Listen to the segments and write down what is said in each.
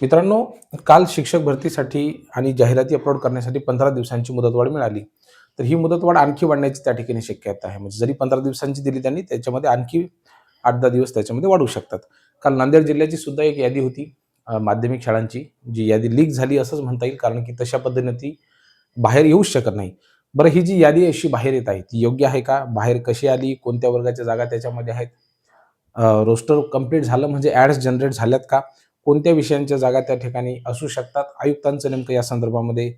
मित्रांनो, काल शिक्षक भरतीसाठी आणि जाहिराती अपलोड करण्यासाठी 15 दिवसांची मुदतवाढ मिळाली. तर ही मुदतवाढ आणखी वाढण्याची त्या ठिकाणी शक्यता आहे. म्हणजे जरी 15 दिवसांची दिली त्यांनी, त्याच्यामध्ये आणखी 8-10 दिवस त्याच्यामध्ये वाढू शकतात. काल नांदेड जिल्ह्याची सुद्धा एक यादी होती माध्यमिक शाळांची, जी यादी लीक झाली असंच म्हणता येईल, कारण की तशा पद्धतीने ती बाहेर येऊच शकत नाही. बरं, ही जी यादी अशी बाहेर येत आहे, ती योग्य आहे का? बाहेर कशी आली? कोणत्या वर्गाच्या जागा त्याच्यामध्ये आहेत? रोस्टर कंप्लीट झालं म्हणजे ॲड्स जनरेट झाल्यात का? कोणत्या विषयांच्या जागा त्या ठिकाणी असू शकतात? आयुक्तांचं नेमकं या संदर्भामध्ये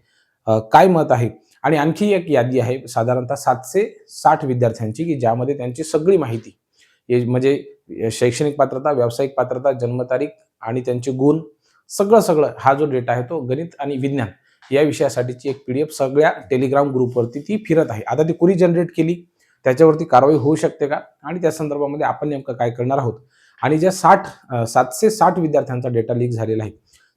काय मत आहे? आणि आणखी एक यादी आहे साधारणतः 760 विद्यार्थ्यांची, की ज्यामध्ये त्यांची सगळी माहिती हे म्हणजे शैक्षणिक पात्रता, व्यावसायिक पात्रता, जन्मतारीख आणि त्यांचे गुण सगळं हा जो डेटा आहे तो गणित आणि विज्ञान या विषयासाठीची एक पीडीएफ सगळ्या टेलिग्राम ग्रुपवरती ती फिरत आहे. आता ती कुणी जनरेट केली? त्याच्यावरती कारवाई होऊ शकते का? आणि त्या संदर्भामध्ये आपण नेमकं काय करणार आहोत? आणि ज्या 760 विद्यार्थ्यांचा डेटा लीक झालेला आहे,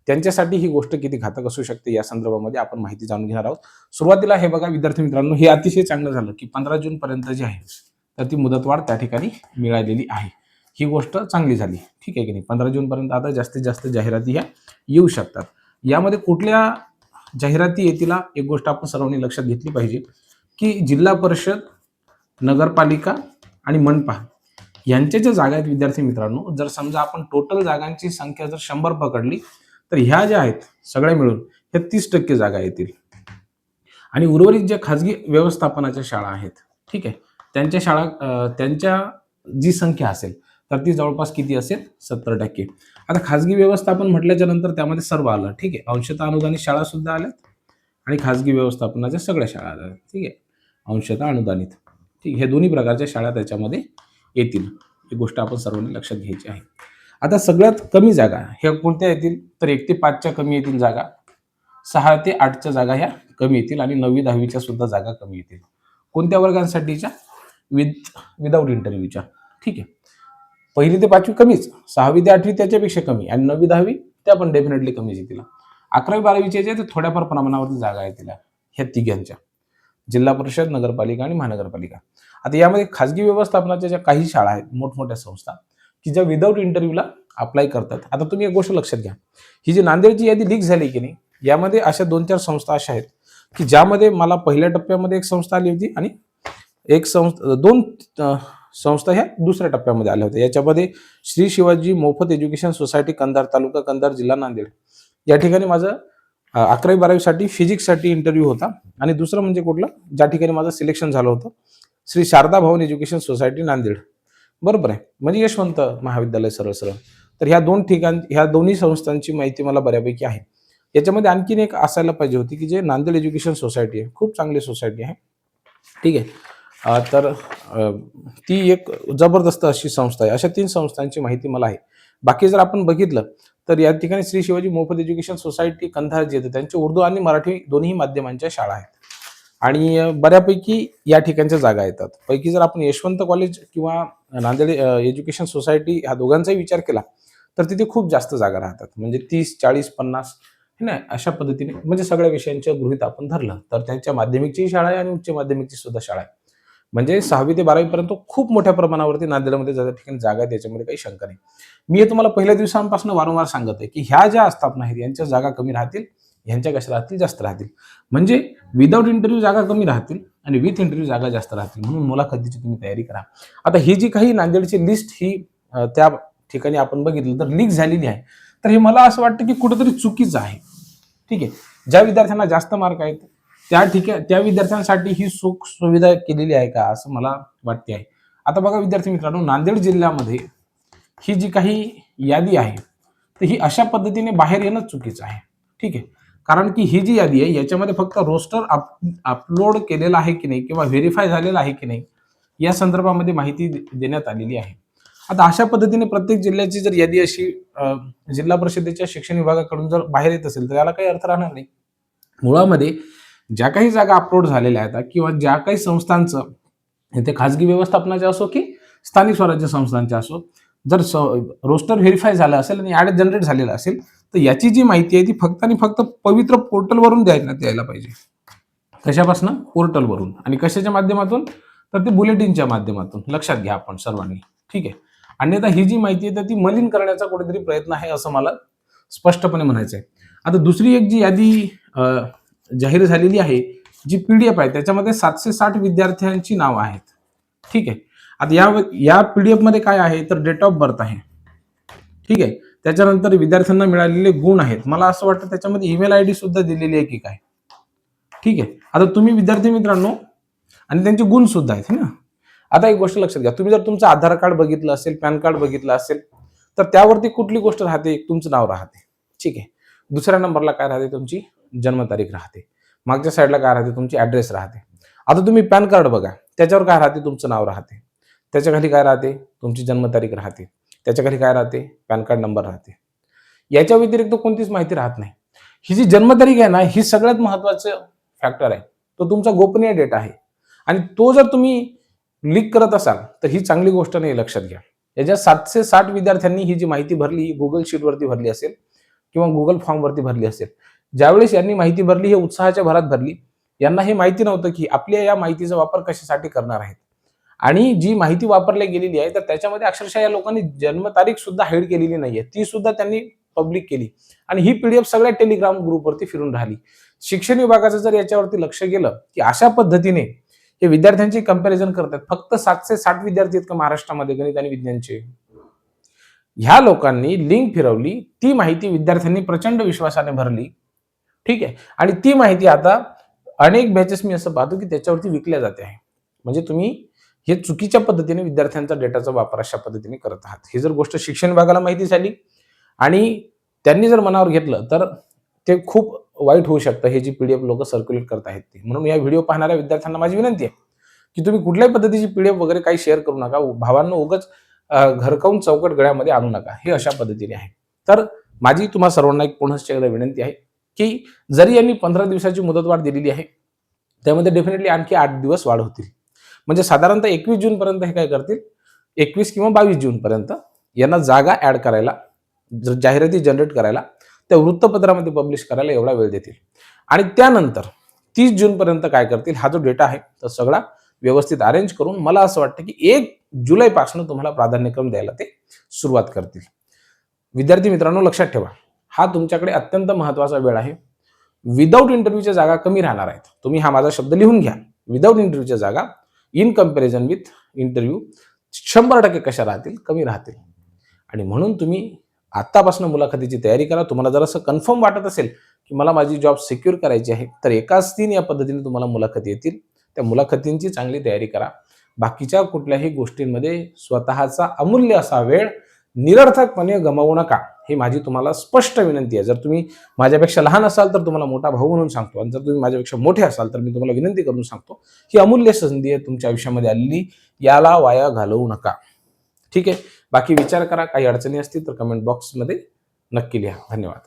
त्यांच्यासाठी ही गोष्ट किती घातक असू शकते या संदर्भामध्ये आपण माहिती जाणून घेणार आहोत. सुरुवातीला हे बघा विद्यार्थी मित्रांनो, हे अतिशय चांगलं झालं की 15 जून पर्यंत जी आहे तर ती मुदतवाढ त्या ठिकाणी मिळालेली आहे. ही गोष्ट चांगली झाली, ठीक आहे की नाही? 15 जून पर्यंत आता जास्तीत जास्त जाहिराती ह्या येऊ शकतात. यामध्ये कुठल्या जाहिराती येतील एक गोष्ट आपण सर्वांनी लक्षात घेतली पाहिजे, की जिल्हा परिषद, नगरपालिका आणि मनपा यांच्या ज्या जागा आहेत विद्यार्थी मित्रांनो, जर समजा आपण टोटल जागांची संख्या जर 100 पकडली, तर ह्या ज्या आहेत सगळ्या मिळून ह्या 30% जागा येतील. आणि उर्वरित ज्या खाजगी व्यवस्थापनाच्या शाळा आहेत, ठीक आहे, त्यांच्या त्यांच्या जी संख्या असेल तर ती जवळपास किती असेल? 70%. आता खाजगी व्यवस्थापन म्हटल्याच्या नंतर त्यामध्ये सर्व आलं, ठीक आहे. अंशतः अनुदानित शाळा सुद्धा आल्यात आणि खाजगी व्यवस्थापनाच्या सगळ्या शाळा आल्या, ठीक आहे. अंशतः अनुदानित, ठीक, हे दोन्ही प्रकारच्या शाळा त्याच्यामध्ये येतील. ही गोष्ट आपण सर्वांनी लक्षात घ्यायची आहे. आता सगळ्यात कमी जागा ह्या कोणत्या येतील? तर 1 ते 5च्या कमी येतील जागा, 6 ते 8च्या जागा ह्या कमी येतील आणि 9वी-10वीच्या सुद्धा जागा कमी येतील. कोणत्या वर्गांसाठीच्या? विदाऊट इंटरव्ह्यूच्या, ठीक आहे. 1ली ते 5वी कमीच, 6वी ते 8वी त्याच्यापेक्षा कमी आणि 9वी-10वी त्या पण डेफिनेटली कमीच येतील. 11वी-12वीच्या जे थोड्याफार प्रमाणावरती जागा येतील ह्या तिघांच्या, जिल्हा परिषद, नगरपालिका आणि महानगरपालिका. आता यामध्ये खाजगी व्यवस्थापनाच्या ज्या काही शाळा आहेत, मोठमोठ्या संस्था, की ज्या विदाऊट इंटरव्ह्यूला अप्लाय करतात. आता तुम्ही एक गोष्ट लक्षात घ्या, ही जी नांदेडची यादी लीक झाली की नाही, यामध्ये अशा 2-4 संस्था अशा आहेत की ज्यामध्ये मला पहिल्या टप्प्यामध्ये एक संस्था आली होती आणि एक संस्था, 2 संस्था ह्या दुसऱ्या टप्प्यामध्ये आल्या होत्या. याच्यामध्ये श्री शिवाजी मोफत एज्युकेशन सोसायटी कंधार, तालुका कंधार, जिल्हा नांदेड, या ठिकाणी माझं 11वी-12वीसाठी फिजिक्ससाठी इंटरव्ह्यू होता. आणि दुसरं म्हणजे कुठलं, ज्या ठिकाणी माझं सिलेक्शन झालं होतं, श्री शारदा भवन एज्युकेशन सोसायटी नांदेड, बरोबर आहे, म्हणजे यशवंत महाविद्यालय सरळ. तर ह्या दोन्ही संस्थांची माहिती मला बऱ्यापैकी आहे. याच्यामध्ये आणखीन एक असायला पाहिजे होती, की जे नांदेड एज्युकेशन सोसायटी आहे, खूप चांगली सोसायटी आहे, ठीक आहे. तर ती एक जबरदस्त अशी संस्था आहे. अशा 3 संस्थांची माहिती मला आहे. बाकी जर आपण बघितलं तर या ठिकाणी श्री शिवाजी मोफत एज्युकेशन सोसायटी कंधार जे येते, त्यांचे उर्दू आणि मराठी दोन्ही माध्यमांच्या शाळा आहेत आणि बऱ्यापैकी या ठिकाणच्या जागा येतात. पैकी जर आपण यशवंत कॉलेज किंवा नांदेड एज्युकेशन सोसायटी ह्या दोघांचाही विचार केला तर तिथे खूप जास्त जागा राहतात, म्हणजे 30, 40, 50 हे नाही, अशा पद्धतीने म्हणजे सगळ्या विषयांच्या गृहीत आपण धरलं तर त्यांच्या माध्यमिकची शाळा आहे आणि उच्च माध्यमिकची सुद्धा शाळा आहे. म्हणजे 6वी ते 12वी पर्यंत खूप मोठ्या प्रमाणावरती नांदेडमध्ये ज्या ठिकाणी जागा आहेत त्याच्यामध्ये काही शंका नाही. मी हे तुम्हाला पहिल्या दिवसांपासून वारंवार सांगत आहे, की ह्या ज्या आस्थापना आहेत यांच्या जागा कमी राहतील, ह्यांच्या कशा राहतील? जास्त राहतील. म्हणजे विदाऊट इंटरव्ह्यू जागा कमी राहतील आणि विथ इंटरव्ह्यू जागा जास्त राहतील. म्हणून मुलाखतीची तुम्ही तयारी करा. आता ही जी काही नांदेडची लिस्ट ही त्या ठिकाणी आपण बघितलं तर लीक झालेली आहे. तर हे मला असं वाटतं की कुठेतरी चुकीचं आहे, ठीक आहे. ज्या विद्यार्थ्यांना जास्त मार्क आहेत त्या विद्यार्थ्यांसाठी ही सुख सुविधा केलेली आहे का, असं मला वाटते आहे. आता बघा विद्यार्थी मित्रांनो, नांदेड जिल्ह्यामध्ये ही जी काही यादी आहे तर ही अशा पद्धतीने बाहेर येणं चुकीचं आहे, ठीक आहे. कारण की ही जी यादी आहे याच्यामध्ये फक्त रोस्टर अपलोड केलेला आहे की नाही किंवा व्हेरीफाय झालेला आहे की नाही या संदर्भामध्ये माहिती देण्यात आलेली आहे. आता अशा पद्धतीने प्रत्येक जिल्ह्याची जर यादी अशी जिल्हा परिषदेच्या शिक्षण विभागाकडून जर बाहेर येत असेल तर याला काही अर्थ राहणार नाही. मुळामध्ये ज्या काही जागा अपलोड झालेल्या आहेत किंवा ज्या काही संस्थांचं, ते खाजगी व्यवस्थापनाचे असो की स्थानिक स्वराज्य संस्थांचे असो, जर रोस्टर व्हेरीफाय झालं असेल आणि ॲड जनरेट झालेला असेल तर याची जी माहिती आहे ती फक्त आणि फक्त पवित्र पोर्टलवरून द्यायला पाहिजे. कशापासून? पोर्टलवरून. आणि कशाच्या माध्यमातून? तर ते बुलेटिनच्या माध्यमातून. लक्षात घ्या आपण सर्वांनी, ठीक आहे. अन्यथा ही जी माहिती आहे तर ती मलिन करण्याचा कुठेतरी प्रयत्न आहे असं मला स्पष्टपणे म्हणायचं आहे. आता दुसरी एक जी यादी जाहीर झालेली आहे, जी PDF आहे, त्याच्यामध्ये 760 विद्यार्थ्यांची नावं आहेत. ठीक आहे. आता या PDF मध्ये काय आहे, तर डेट ऑफ बर्थ आहे. ठीक आहे. त्याच्यानंतर विद्यार्थ्यांना मिळालेले गुण आहेत. मला असं वाटतं त्याच्यामध्ये ईमेल आयडी सुद्धा दिलेली आहे की काय. ठीक आहे. आता तुम्ही विद्यार्थी मित्रांनो आणि त्यांचे गुण सुद्धा आहेत ना. आता एक गोष्ट लक्षात घ्या, तुम्ही जर तुमचं आधार कार्ड बघितलं असेल, पॅन कार्ड बघितलं असेल, तर त्यावरती कुठली गोष्ट राहते, तुमचं नाव राहते. ठीक आहे. दुसऱ्या नंबरला काय राहते, तुमची जन्मतारीख राहते. मागच्या साईडला काय राहते, तुमची ऍड्रेस राहते. आता तुम्ही पॅन कार्ड बघा, त्याच्यावर काय राहते, तुमचं नाव राहते. त्याच्या खाली काय राहते, तुमची जन्मतारीख राहते. त्याच्या खाली काय राहते, पॅन कार्ड नंबर राहते. याच्या व्यतिरिक्त कोणतीच माहिती राहत नाही. ही जी जन्मतारीख आहे ना, ही सगळ्यात महत्वाचं फॅक्टर आहे. तो तुमचा गोपनीय डेटा आहे आणि तो जर तुम्ही लीक करत असाल तर ही चांगली गोष्ट नाही, लक्षात घ्या. याच्या 760 विद्यार्थ्यांनी ही जी माहिती भरली, ही गुगल शीटवरती भरली असेल किंवा गुगल फॉर्मवरती भरली असेल. ज्यावेळेस यांनी माहिती भरली, हे उत्साहाच्या भरात भरली. यांना हे माहिती नव्हतं की आपल्या या माहितीचा वापर कशासाठी करणार आहेत आणि जी माहिती वापरली गेलेली आहे, तर त्याच्यामध्ये अक्षरशः या लोकांनी जन्मतारीख सुद्धा हाईड केलेली नाहीये, ती सुद्धा त्यांनी पब्लिक केली आणि ही PDF सगळ्या टेलिग्राम ग्रुपवरती फिरून राहिली. शिक्षण विभागाचं जर याच्यावरती लक्ष गेलं की अशा पद्धतीने हे विद्यार्थ्यांची कंपॅरिझन करतात. फक्त 760 विद्यार्थी आहेत का महाराष्ट्रामध्ये गणित आणि विज्ञानचे? ह्या लोकांनी लिंक फिरवली, ती माहिती विद्यार्थ्यांनी प्रचंड विश्वासाने भरली. ठीक आहे. आणि ती माहिती आता अनेक बॅचेस मी असं पाहतो की त्याच्यावरती विकल्या जाते आहे. म्हणजे तुम्ही हे चुकीच्या पद्धतीने विद्यार्थ्यांचा डेटाचा वापर अशा पद्धतीने करत आहात. ही जर गोष्ट शिक्षण विभागाला माहिती झाली आणि त्यांनी जर मनावर घेतलं तर ते खूप वाईट होऊ शकतं, हे जी PDF लोक सर्क्युलेट करत आहेत ते. म्हणून या व्हिडिओ पाहणाऱ्या विद्यार्थ्यांना माझी विनंती आहे की तुम्ही कुठल्याही पद्धतीची PDF वगैरे काही शेअर करू नका. भावांनो, उगाच घरकावून चौकट गळ्यामध्ये आणू नका. हे अशा पद्धतीने आहे. तर माझी तुम्हा सर्वांना एक पुन्हा एकदा विनंती आहे की जरी यांनी 15 दिवसाची मुदतवाढ दिलेली आहे, त्यामध्ये डेफिनेटली आणखी 8 दिवस वाढ होतील. म्हणजे साधारणतः 21 जून पर्यंत हे काय करतील, 21 किंवा 22 जून पर्यंत यांना जागा ऍड करायला, जाहिराती जनरेट करायला, त्या वृत्तपत्रामध्ये पब्लिश करायला एवढा वेळ देतील. आणि त्यानंतर 30 जून पर्यंत काय करतील, हा जो डेटा आहे तो सगळा व्यवस्थित अरेंज करून मला असं वाटतं की 1 जुलैपासून तुम्हाला प्राधान्यक्रम द्यायला ते सुरुवात करतील. विद्यार्थी मित्रांनो, लक्षात ठेवा, हा तुमच्याकडे अत्यंत महत्वाचा वेळ आहे. विदाऊट इंटरव्ह्यूच्या जागा कमी राहणार आहेत. तुम्ही हा माझा शब्द लिहून घ्या. विदाऊट इंटरव्ह्यूच्या जागा इन कंपॅरिझन विथ इंटरव्ह्यू 100% कशा राहतील, कमी राहतील. आणि म्हणून तुम्ही आतापासून मुलाखतीची तयारी करा. तुम्हाला जर असं कन्फर्म वाटत असेल की मला माझी जॉब सिक्युअर करायची आहे, तर एकाच 3 या पद्धतीने तुम्हाला मुलाखती येतील. त्या मुलाखतींची चांगली तयारी करा. बाकीच्या कुठल्याही गोष्टींमध्ये स्वतःचा अमूल्य असा वेळ निरर्थकपणे गमावू नका, ही माझी तुम्हाला स्पष्ट विनंती आहे. जर तुम्ही माझ्यापेक्षा लहान असाल तर तुम्हाला मोठा भाऊ म्हणून सांगतो, आणि जर तुम्ही माझ्यापेक्षा मोठे असाल तर मी तुम्हाला विनंती करून सांगतो, ही अमूल्य संधी आहे तुमच्या आयुष्यामध्ये आलेली, याला वाया घालवू नका. ठीक आहे. बाकी विचार करा. काही अडचणी असतील तर कमेंट बॉक्समध्ये नक्की लिहा. धन्यवाद.